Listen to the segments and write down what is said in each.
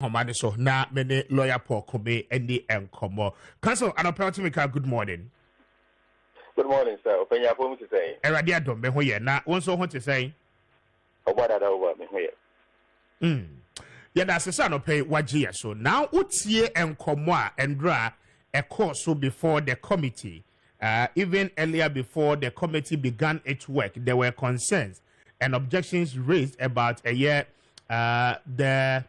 Homani so na mene lawyer Paul Kumi any enkomo. Council Anopeltimika, good morning. Good morning, sir. Open your phone to say. Eradia don't be here na one so what to say. What are over me here? Yeah, that's a son of pay wajia. So now utie enkomo endra a course so before the committee. Even earlier before the committee began its work, there were concerns and objections raised about a year the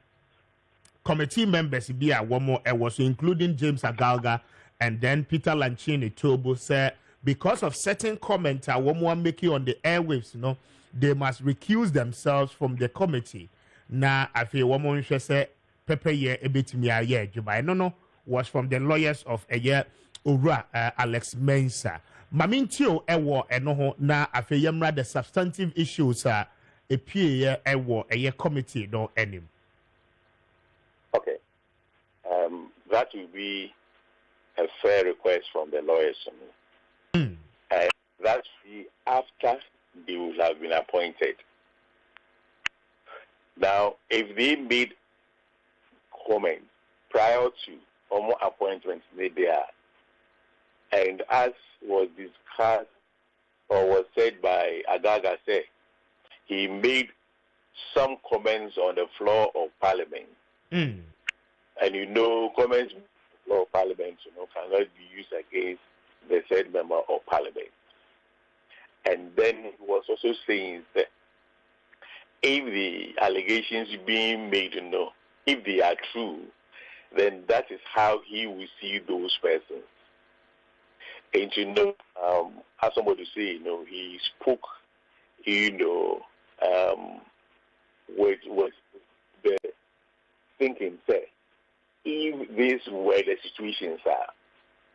committee members be a one more was including James Agalga and then Peter Lanchini Tobo said because of certain comments a one more making on the airwaves, they must recuse themselves from the committee. Na I feel one more say Pepe ye a bit me a year Jubai no was from the lawyers of a year Ura Alex Mensah. Mamintio ewo enoho na I feel yamra the substantive issues a PA ewo a year committee no any. Okay. That will be a fair request from the lawyers. That will be after they will have been appointed. Now, if they made comments prior to or more appointments made there, and as was discussed or was said by Agaga, said he made some comments on the floor of Parliament. And comments on the floor of Parliament, cannot be used against the said member of Parliament. And then he was also saying that if the allegations being made, if they are true, then that is how he will see those persons. And as somebody say, he spoke, with the thinking said, if these were the situations are,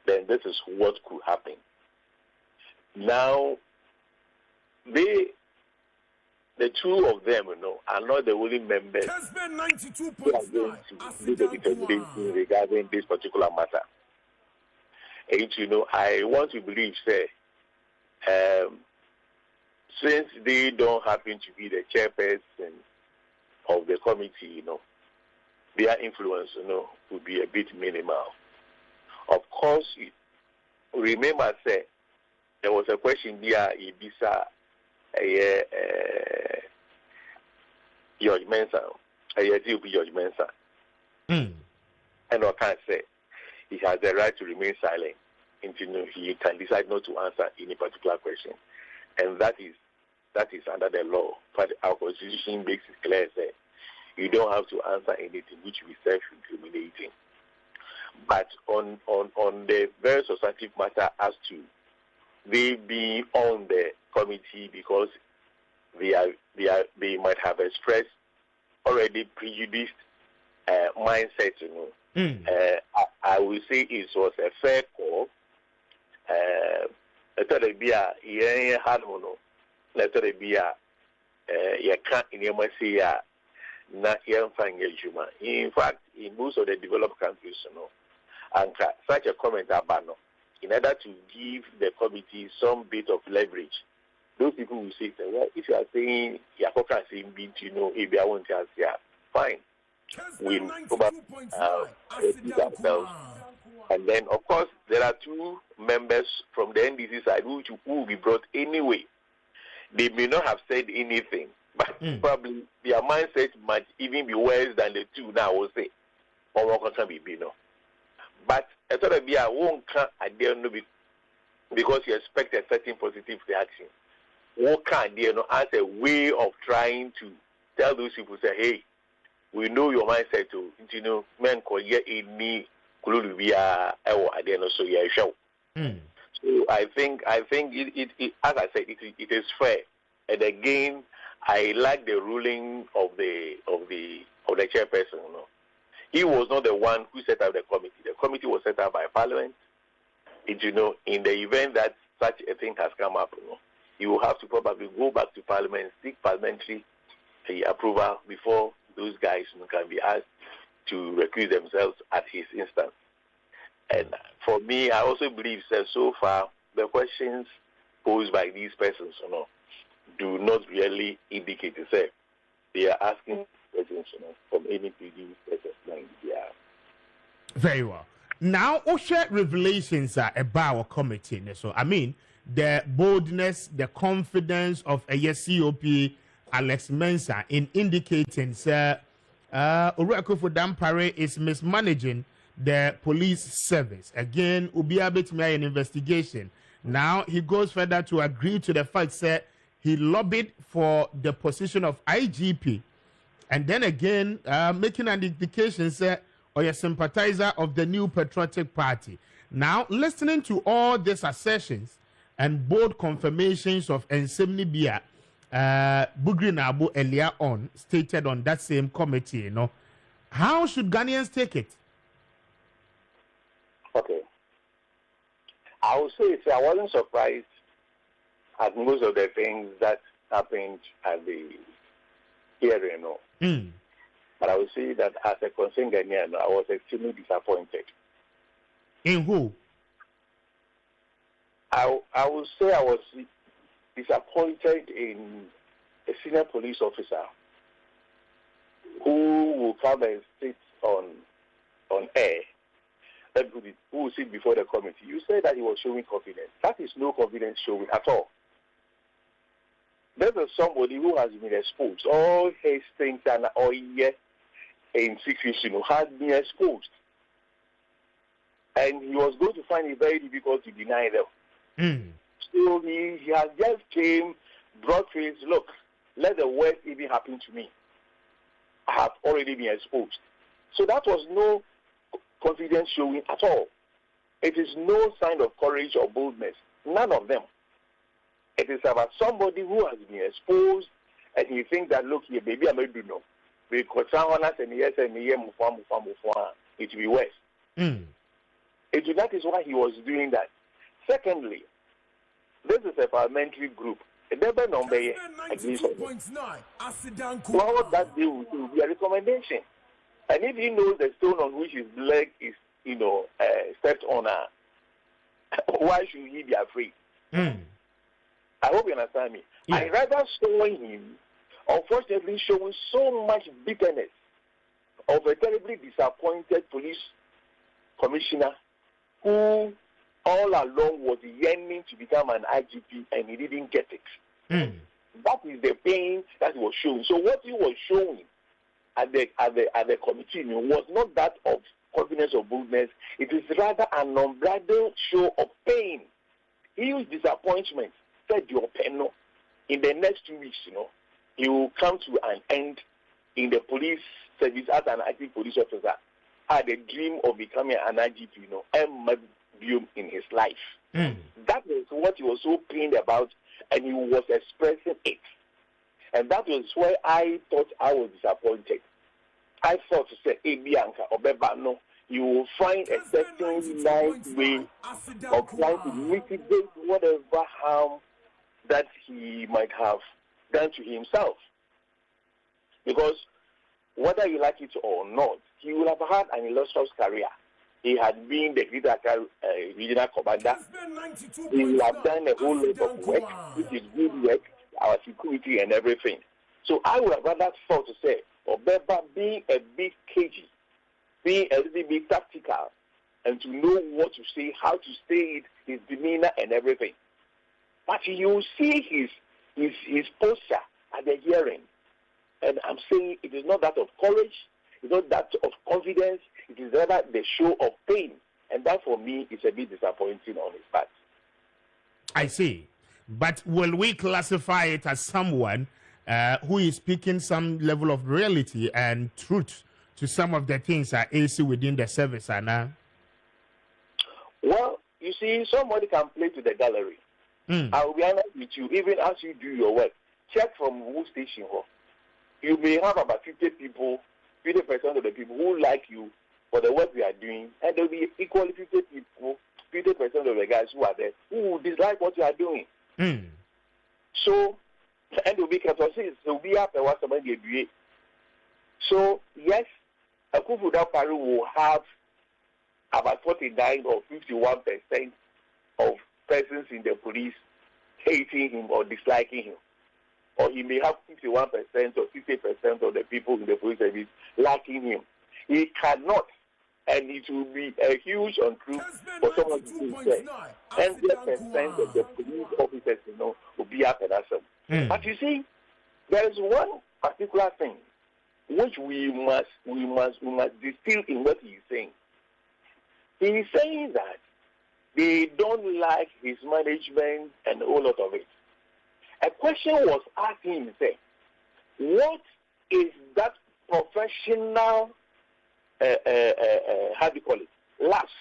then this is what could happen. Now, the two of them, are not the only members who are going to do the determination regarding this particular matter. And I want to believe, say, since they don't happen to be the chairperson of the committee, their influence, would be a bit minimal. Of course, remember, say, there was a question there, Ibisa, George Mensah, George Mensah. And I can't say he has the right to remain silent until he can decide not to answer any particular question. And that is under the law. But our constitution makes it clear that you don't have to answer anything which will be self-incriminating. But on the very substantive matter as to they being on the committee because they might have expressed already prejudiced mindset, I will say it was a fair call. Let it be a hard one. Let it be a you can't in your say not young juma. In fact, in most of the developed countries, and such a comment about in order to give the committee some bit of leverage. Those people will say, well, if you are saying Yakoka saying bit, if I want to answer, fine. We repeat ourselves. And then, of course, there are two members from the NDC side who will be brought anyway. They may not have said anything, but probably their mindset might even be worse than the two now will say. Or what can be, But I thought I won't come at the end because you expect a certain positive reaction. What can as a way of trying to tell those people, say, hey, we know your mindset too. Men call ye any Kulubia or at the end so yeah show. So I think it as I said, it is fair. And again, I like the ruling of the chairperson. He was not the one who set up the committee. The committee was set up by Parliament. In the event that such a thing has come up, you will have to probably go back to Parliament, seek parliamentary approval before those guys can be asked to recuse themselves at his instance. And for me, I also believe that so far the questions posed by these persons, do not really indicate itself. They are asking persons, from any PD SS9. Yeah. Very well. Now, share revelations about our committee. So, I mean, the boldness, the confidence of a COP, Alex Mensah, in indicating, sir, Ureko Dampare is mismanaging the police service. Again, Ubiabit made an investigation. Now, he goes further to agree to the fact that he lobbied for the position of IGP. And then again, making an indication, sir, or a sympathizer of the new patriotic party. Now, listening to all these assertions and bold confirmations of Ensem Bia, Bugri Nabu earlier on stated on that same committee, how should Ghanaians take it? Okay. I would say I wasn't surprised at most of the things that happened at the hearing, But I would say that as a concerned Ghanaian, I was extremely disappointed. In who? I would say I was disappointed in a senior police officer who will come and sit on air, who will sit before the committee. You said that he was showing confidence. That is no confidence showing at all. There is somebody who has been exposed. All his things and all year in secrecy, has been exposed. And he was going to find it very difficult to deny them. So he has just came, brought face, look, let the worst even happen to me. I have already been exposed. So that was no confidence showing at all. It is no sign of courage or boldness. None of them. It is about somebody who has been exposed and you think that, look here, baby, I may do no. Because it will be worse. That is why he was doing that. Secondly, this is a parliamentary group. A never number against what that they will be a recommendation. And if he knows the stone on which his leg is, stepped on, why should he be afraid? I hope you understand me. Yeah. I rather saw him, unfortunately, showing so much bitterness of a terribly disappointed police commissioner who all along was yearning to become an IGP and he didn't get it. That is the pain that he was showing. So what he was showing at the committee was not that of confidence or boldness. It is rather an unbridled show of pain. Huge disappointment. Said your pen in the next 2 weeks, he will come to an end in the police service as an active police officer. Had a dream of becoming an IGP, in his life. That was what he was so pained about, and he was expressing it. And that was why I thought I was disappointed. I thought to say, hey, Bianca or Bebano, you will find a certain nice way of trying to mitigate whatever harm that he might have done to himself. Because whether you like it or not, he will have had an illustrious career. He had been the critical regional commander. He will have done a whole lot of work, which is good work, our security and everything. So I would have rather thought to say, Obeba being a bit cagey, being a little bit tactical, and to know what to say, how to say it, his demeanor and everything. But you see his posture at the hearing. And I'm saying it is not that of courage, it's not that of confidence, it is rather the show of pain. And that for me is a bit disappointing on his part. I see. But will we classify it as someone who is speaking some level of reality and truth to some of the things that AC within the service are now? Well, you see, somebody can play to the gallery. I will be honest with you, even as you do your work, check from who station. You may have about 50 people, 50% of the people who like you for the work we are doing, and there will be equally 50 people, 50% of the guys who are there who will dislike what you are doing. So, and will be will be up and what somebody do. So, yes, a Kufuda Paru will have about 49 or 51% of persons in the police hating him or disliking him. or he may have 51% or 60% of the people in the police service liking him. He cannot, and it will be a huge untruth for someone to say 100% of the police officers, will be after that. But you see, there is one particular thing which we must distill in what he is saying. He is saying that they don't like his management and a whole lot of it. A question was asked him, say, what is that professional, how do you call it, lapse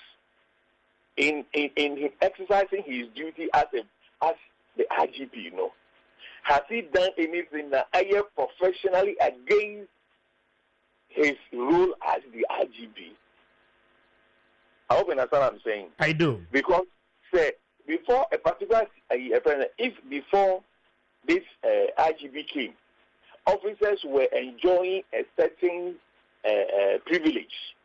in him exercising his duty as the IGP, Has he done anything professionally against his role as the IGP? I hope you understand what I'm saying. I do. Because, say, before a particular, if before this IGP came, officers were enjoying a certain privilege.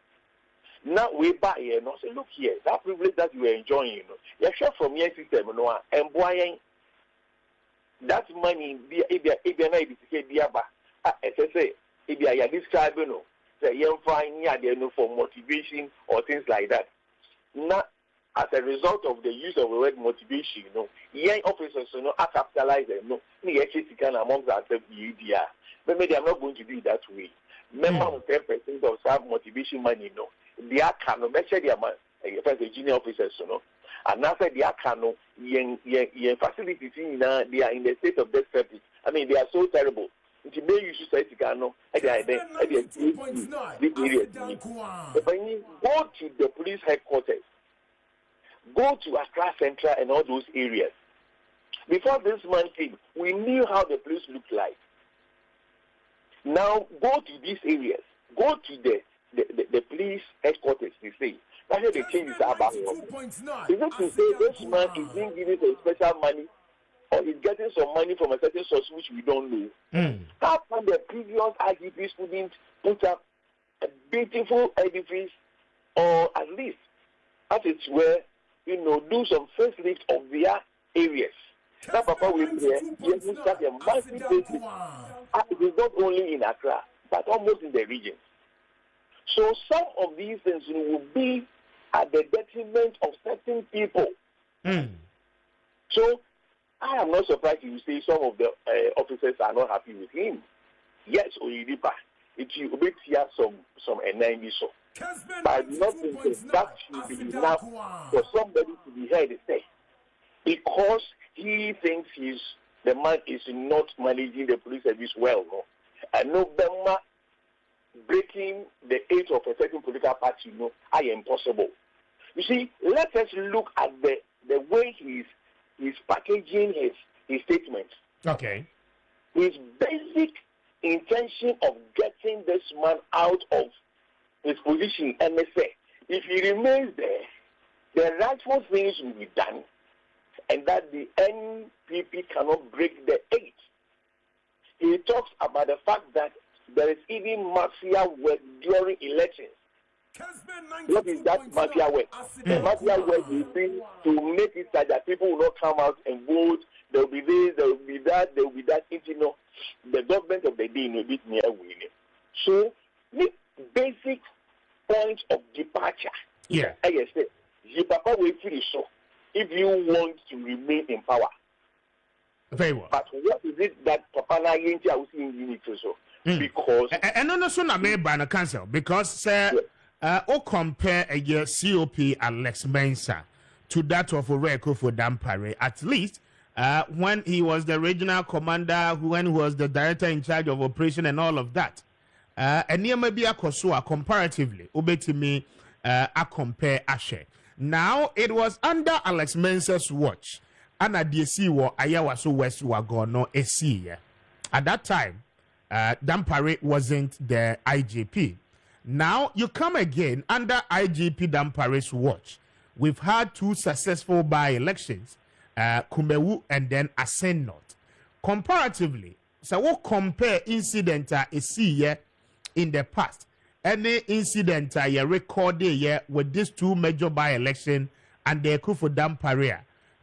Now we buy here, say, look here, that privilege that you were enjoying, you share from your system, and buying that money, if you describe, for motivation or things like that. Now, as a result of the use of the word motivation, young officers, are capitalized, amongst ourselves, maybe I'm not going to do it that way. Member 10% of some motivation money, they are cannot measure their the junior officers, and after they are cannot, facilities, they are in the state of disrepair. I mean, they are so terrible. It may use to say go to the police headquarters, go to Accra Central and all those areas. Before this man came, we knew how the police looked like. Now go to these areas, go to the police headquarters. They say that's how they change this about. Is it to say this man is being given a special money, or he's getting some money from a certain source which we don't know? How come the previous IGP students put up a beautiful edifice, or at least, as it were, do some facelift of their areas? That Papa will be there. Yes, we start a massive basis. It is not only in Accra, but almost in the region. So some of these things will be at the detriment of certain people. So I am not surprised you say some of the officers are not happy with him. Yes, Oyidipa, it will be here some NIB so. But I do not think that should be enough for somebody to be heard and say, because he thinks the man is not managing the police service well. And no Burma breaking the age of a certain political party, are impossible. You see, let us look at the way he's packaging his statement. Okay. His basic intention of getting this man out of his position, MSA, if he remains there, the rightful things will be done, and that the NPP cannot break the age. He talks about the fact that there is even mafia work during elections. What is that mafia work? The mafia work will be to make it so that people will not come out and vote. There will be this, there will be that, there will be that. The government of the day will be near winning. So, the basic point of departure. Yeah. I said, Papa will finish so if you want to remain in power. Very well. But what is it that Papa Nayenti are seeing in it so? Because and also na me ban cancel because o compare a year COP Alex Mensah to that of Oreko for Dampare, at least when he was the regional commander, when he was the director in charge of operation and all of that. And near maybe a Kosua comparatively, obetimi a compare Ashe. Now it was under Alex Mensah's watch, and at DSC war Ayawaso West Wagono SC. At that time, Dampare wasn't the IGP. Now you come again under IGP Dampare's watch. We've had two successful by-elections, Kumewu and then Asen North. Comparatively, so we'll compare incident in the past. Any incident you recorded here with these two major by-election and the Kufu Dampare.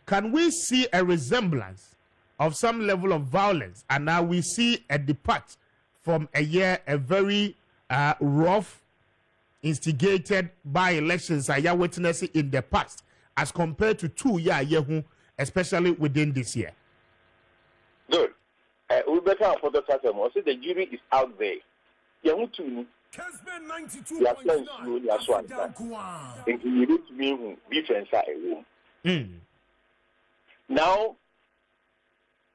Can we see a resemblance of some level of violence, and now we see a depart from a very rough, instigated by elections I are witnessing in the past, as compared to 2 years, especially within this year. Good. We better for the customer. So the jury is out there. Kessben 92.9. Now,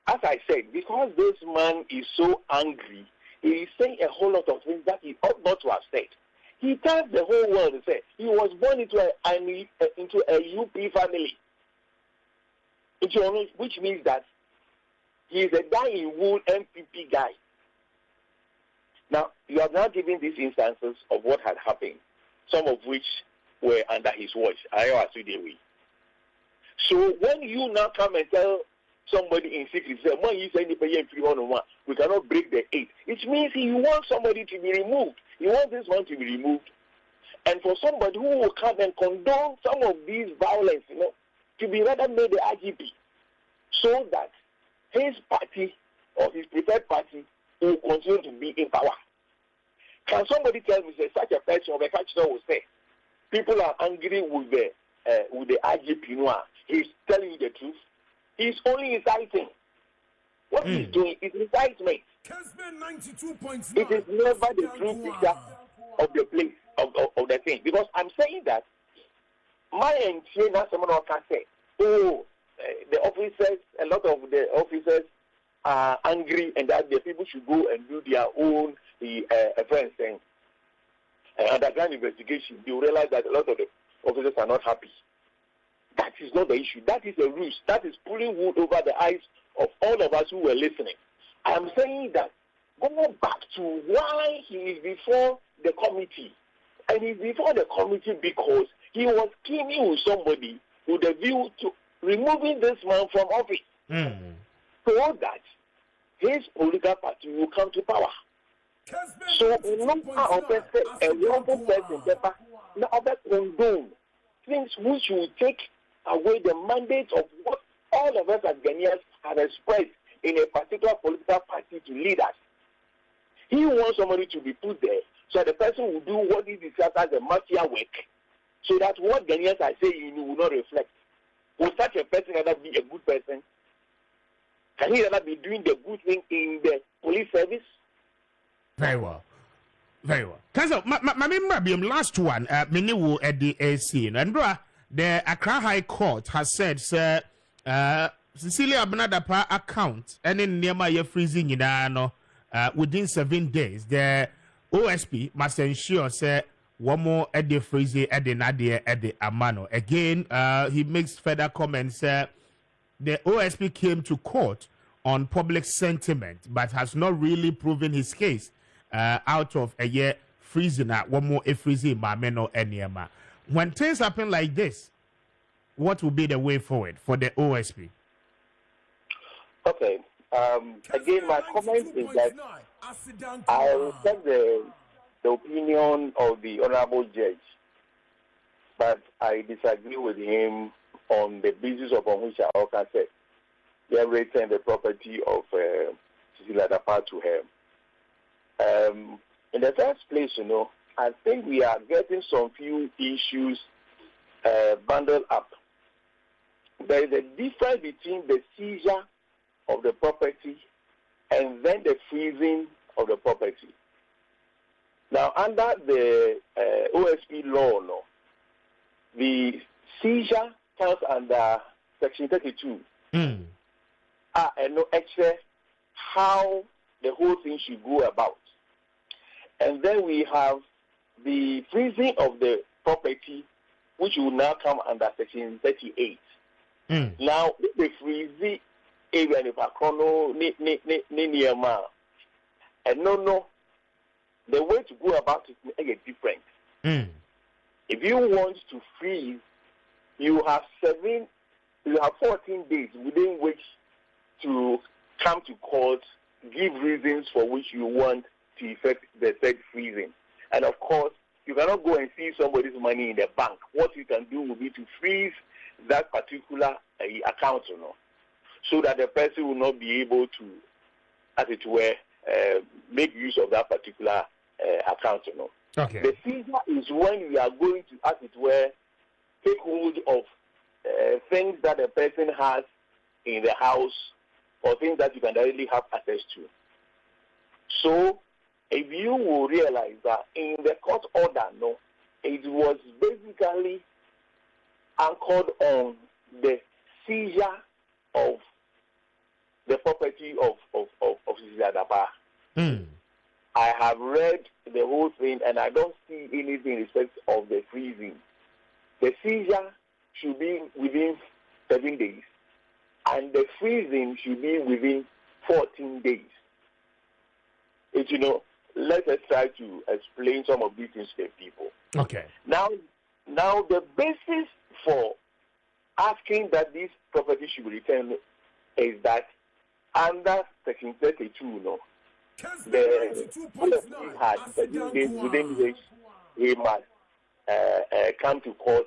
as I said, because this man is so angry, he is saying a whole lot of things that he ought not to have said. He tells the whole world to say he was born into a UP family, which means that he is a dying-wool MPP guy. Now, you are now giving these instances of what had happened, some of which were under his watch. So when you now come and tell somebody in secret, say, when you say we cannot break the 8, it means he wants somebody to be removed. He wants this one to be removed. And for somebody who will come and condone some of these violence, to be rather made the IGP, so that his party or his preferred party will continue to be in power. Can somebody tell me, say, such a person or a catcher will say, people are angry with the IGP Noir? He's telling you the truth. He's only inciting. What he's doing is incitement. It is never the true picture of the place of the thing. Because I'm saying that my entire someone can say, the officers, a lot of the officers are angry and that the people should go and do their own underground investigation. You realize that a lot of the officers are not happy. That is not the issue. That is a ruse. That is pulling wood over the eyes of all of us who were listening. I am saying that go back to why he is before the committee. And he's before the committee because he was scheming with somebody with a view to removing this man from office so that his political party will come to power. So, a lawful person, now condone things which will take away the mandate of what all of us as Ghanaians have expressed in a particular political party to lead us. He wants somebody to be put there so the person will do what he describes as a mafia work, so that what Ghanaians are saying will not reflect. Will such a person rather be a good person? Can he rather be doing the good thing in the police service? Very well. Very well. Council, my last one, Miniwu at the AC. And the Accra High Court has said, sir, Cecilia Abnadapa account, and in Nehemiah freezing in within 7 days, the OSP must ensure, sir, one more at the freezing at the Nadia at the Amano. Again, he makes further comments, the OSP came to court on public sentiment, but has not really proven his case. Out of a year freezing at one more freezing Mameno and Yama. When things happen like this, what will be the way forward for the OSP? Okay. Again, my comment is that I respect the opinion of the honorable judge, but I disagree with him on the basis upon which I also said they have returned the property of Cecilia Dapa to her. In the first place, I think we are getting some few issues bundled up. There is a difference between the seizure of the property and then the freezing of the property. Now, under the OSP law, the seizure comes under Section 32. And no extra how the whole thing should go about. And then we have the freezing of the property, which will now come under Section 38. Now, the freezing area in Pacono, and no, the way to go about it is different. If you want to freeze, you have 14 days within which to come to court, give reasons for which you want to effect the said freezing. And of course, you cannot go and see somebody's money in the bank. What you can do will be to freeze that particular account, so that the person will not be able to, as it were, make use of that particular account. Okay. The seizure is when you are going to, as it were, take hold of things that the person has in the house or things that you can directly have access to. So, if you will realize that in the court order, it was basically anchored on the seizure of the property of Cecilia Dapa. I have read the whole thing and I don't see anything in respect of the freezing. The seizure should be within 7 days and the freezing should be within 14 days. Let us try to explain some of these things to the people. Okay. Now the basis for asking that this property should be returned is that under Section 32, the policy had 7 days within which he must come to court,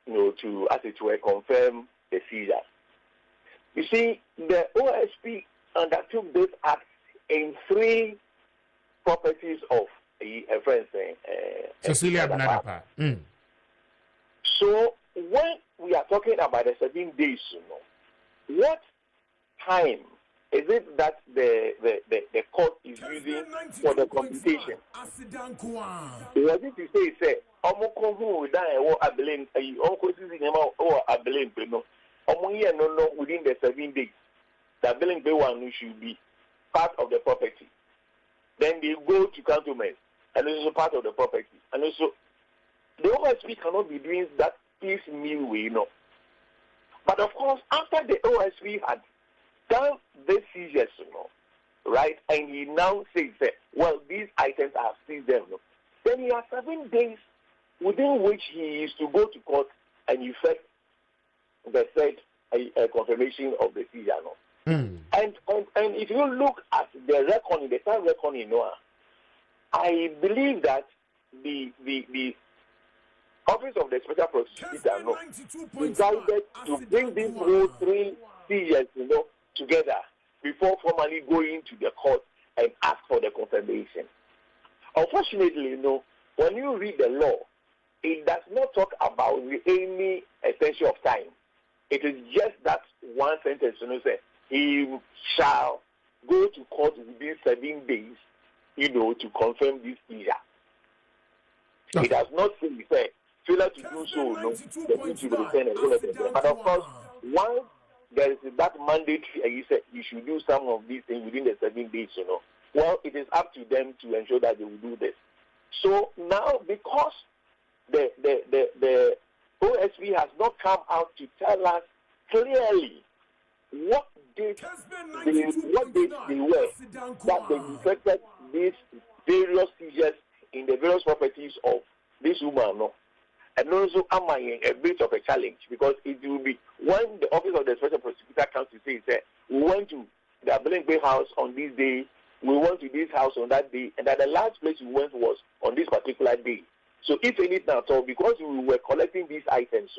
to, as it were, confirm the seizure. You see, the OSP undertook this act in 3 properties of a friend saying Cecilia Dapa. So when we are talking about the 7 days, what time is it that the court is using for the computation? What did you say? Within the 7 days, the billing pay one should be part of the property. Then they go to cantonment, and this is part of the property. And also, the OSP cannot be doing that piecemeal way, But of course, after the OSP had done the seizures, right, and he now says that, well, these items are seized them, then he has 7 days within which he is to go to court and effect the said confirmation of the seizure, And if you look at the reckoning, the time reckoning, I believe that the Office of the Special Prosecutor decided to bring these whole 3 seizures, together before formally going to the court and ask for the confirmation. Unfortunately, when you read the law, it does not talk about any extension of time. It is just that one sentence, say, he shall go to court within 7 days, to confirm this seizure. It does not say, failure to do so, the need to return and all of that. But of course, once there is that mandatory, and you said you should do some of these things within the 7 days, well, it is up to them to ensure that they will do this. So now, because the OSP has not come out to tell us clearly what date they were that they effected these various seizures in the various properties of this woman, and also am I a bit of a challenge, because it will be when the Office of the Special Prosecutor comes to say that we went to the Billing Bay house on this day, we went to this house on that day, and that the last place we went was on this particular day. So if anything at all, because we were collecting these items,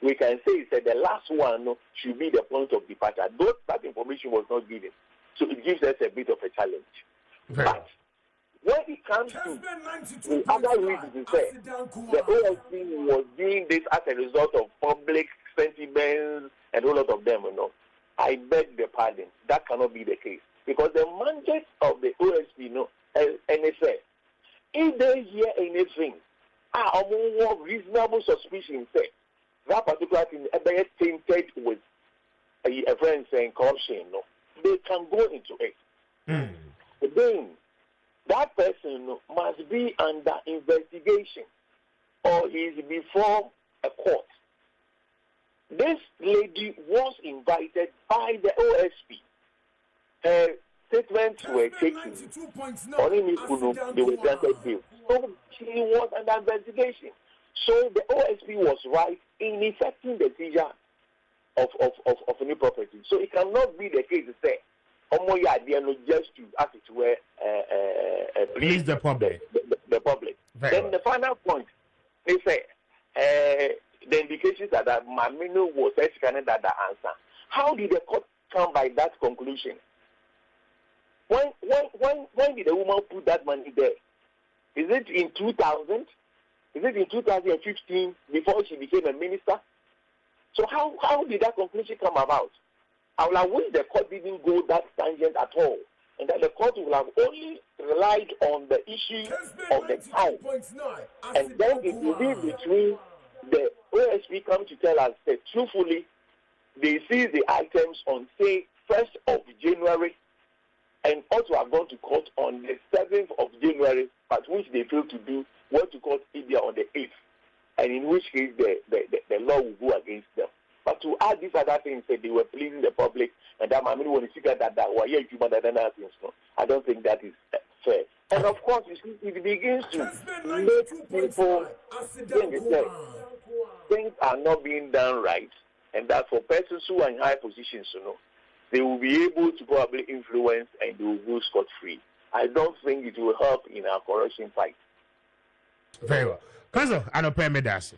we can say that the last one should be the point of departure. Though that information was not given. So it gives us a bit of a challenge. But when it comes to the other reasons, the OSP was doing this as a result of public sentiments and a lot of them, I beg the pardon. That cannot be the case. Because the mandate of the OSP, and they say, if they hear anything, more reasonable suspicion, say, that particular thing is tainted with a friend saying corruption, they can go into it. Then, that person must be under investigation or is before a court. This lady was invited by the OSP. Her statements were taken. They were granted bail. So she was under investigation. So the OSP was right in effecting the seizure of a new property. So it cannot be the case to say, just to, as it were, please the public. The public. Then the final point, they say, the indications that Mamino was that answer. How did the court come by that conclusion? When did the woman put that money there? Is it in 2000? Is it in 2015 before she became a minister? So how did that conclusion come about? I would have wished the court didn't go that tangent at all, and that the court would have only relied on the issue of the time. And then it will be between the OSP come to tell us that truthfully, they seize the items on, say, 1st of January, and also have gone to court on the 7th of January, but which they failed to do, went to court either on the 8th, and in which case the law will go against them. But to add these other things that they were pleasing the public, and that I mean when you see that I don't think that is fair. And of course, you see, it begins to make people think things are not being done right, and that for persons who are in high positions, they will be able to probably influence and they will go scot-free. I don't think it will help in our corruption fight. Very well. Council, I don't pay me that.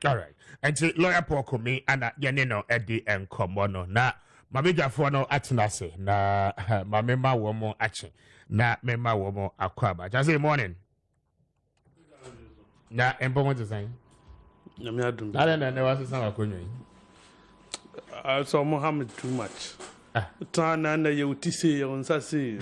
All right. And to lawyer Paul Kumi and Yanino Eddie and Comono. Na Mamija Fono Atinase. Na Mamema Womo Action. Na Mema Womo Aquaba. Just say morning. Na Embo to say. I don't know what's the sound. I saw Mohammed too much. Tana, you see on Sassy.